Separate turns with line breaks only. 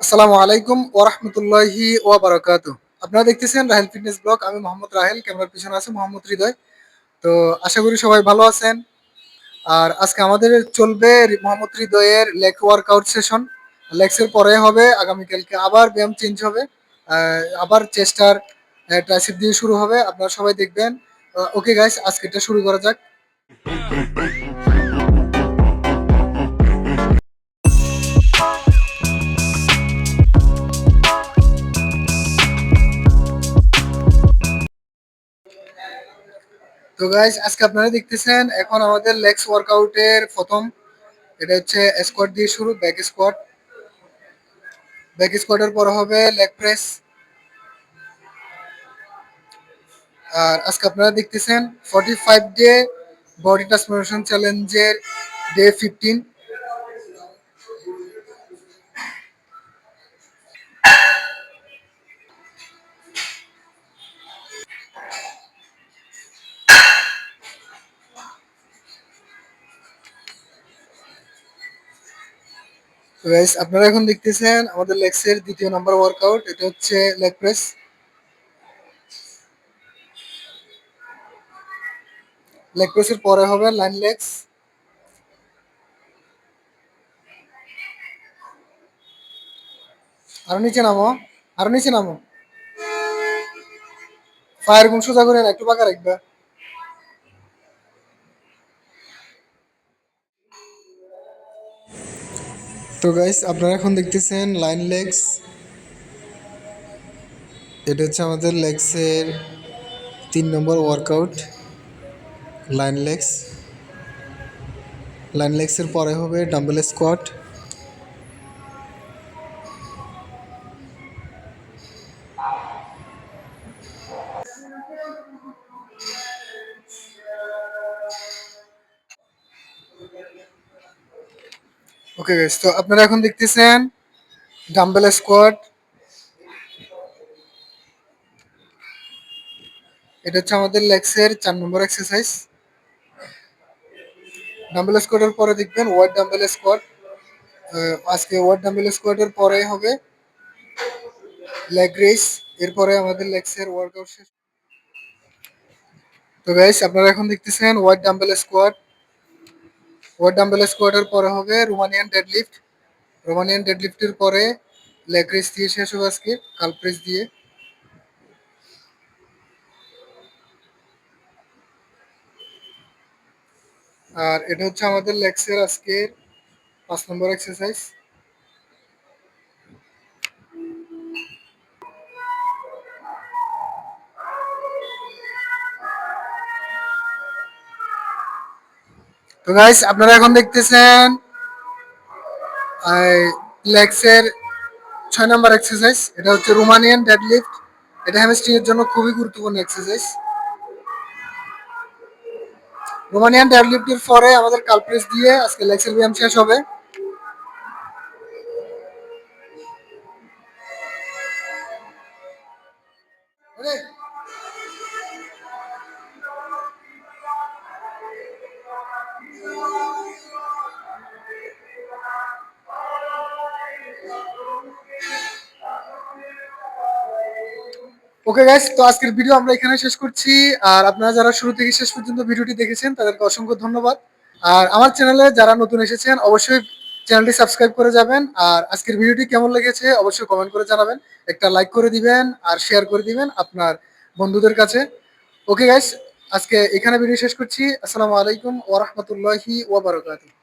আসসালামু আলাইকুম ওয়া রাহমাতুল্লাহি ওয়া বারাকাতুহু। আপনারা দেখতেছেন রাহেল ফিটনেস ব্লগ। আমি মোহাম্মদ রাহেল, ক্যামেরার পিছনে আছে মোহাম্মদ হৃদয়। তো আশা করি সবাই ভালো আছেন। আর আজকে আমাদের চলবে মোহাম্মদ হৃদয়ের লেগ ওয়ার্কআউট সেশন। লেগসের পরে হবে আগামীকালকে আবার ব্যায়াম চেঞ্জ হবে। আবার চেস্টার ট্রাইসেপ দিয়ে শুরু হবে। আপনারা সবাই দেখবেন। ওকে গাইস, আজকে এটা শুরু করা যাক। তো গাইস, আজকে আপনারা দেখতেছেন এখন আমাদের লেগস ওয়ার্কআউটের প্রথম, এটা হচ্ছে স্কোয়াট দিয়ে শুরু, ব্যাক স্কোয়াট। ব্যাক স্কোয়াটের পর হবে লেগ প্রেস। আর আজকে আপনারা দেখতেছেন 45 ডে বডি ট্রান্সফরমেশন চ্যালেঞ্জের ডে 15। তো গাইস, আপনারা এখন দেখতেছেন আমাদের লেগসের দ্বিতীয় নাম্বার ওয়ার্কআউট, এটা হচ্ছে লেগ প্রেস। লেগ প্রেসের পরে হবে লাইন লেগস। আরো নিচে নামো, আরো নিচে নামো। ফায়ার গুণ সোজা করে না, একটু পাকা রাখবা। তো গাইস, আপনারা এখন দেখতেছেন লাইন লেগস। এটা হচ্ছে আমাদের লেগসের 3 নম্বর ওয়ার্কআউট, লাইন লেগস। লাইন লেগসের পরে হবে ডাম্বেল স্কোয়াট। ওকে গাইস, তো আপনারা এখন দেখতেছেন ডাম্বেল স্কোয়াট। এটা হচ্ছে আমাদের লেগসের 4 নম্বর এক্সারসাইজ। ডাম্বেল স্কোয়াটের পরে দেখবেন ওয়াইড ডাম্বেল স্কোয়াট। আজকে ওয়াইড ডাম্বেল স্কোয়াটের পরে হবে লেগ রেস। এরপরে আমাদের লেগসের ওয়ার্কআউট শেষ। তো গাইস, আপনারা এখন দেখতেছেন wide dumbbell squat. Wide dumbbell স্কোয়াটের পরে হবে রোমানিয়ান ডেডলিফট। রোমানিয়ান ডেডলিফটের পরে লেগ রেস দিয়ে শেষ হবে আজকে কাল প্রেস দিয়ে। আর এটা হচ্ছে আমাদের লেগসের আজকের 5 নম্বর এক্সারসাইজ। তো গাইস, আপনারা এখন দেখতেছেন লেগসের 6 নম্বর এক্সারসাইজ। এটা হচ্ছে রোমানিয়ান ডেডলিফট। এটা হ্যামস্ট্রিং এর জন্য খুবই গুরুত্বপূর্ণ এক্সারসাইজ। রোমানিয়ান ডেডলিফটের পরে আমাদের কাল প্রেস দিয়ে আজকে লেগসের ব্যায়াম শেষ হবে। ওকে গাইস, তো আজকের ভিডিও আমরা এখানে শেষ করছি। আর আপনারা যারা শুরু থেকে শেষ পর্যন্ত ভিডিওটি দেখেছেন তাদেরকে অসংখ্য ধন্যবাদ। আর আমার চ্যানেলে যারা নতুন এসেছেন অবশ্যই চ্যানেলটি সাবস্ক্রাইব করে যাবেন। আর আজকের ভিডিওটি কেমন লেগেছে অবশ্যই কমেন্ট করে জানাবেন। একটা লাইক করে দিবেন আর শেয়ার করে দিবেন আপনার বন্ধুদের কাছে। ওকে গাইস, আজকে এখানে ভিডিও শেষ করছি। আসসালামু আলাইকুম ওয়া রাহমাতুল্লাহি ওয়া বারাকাতুহু।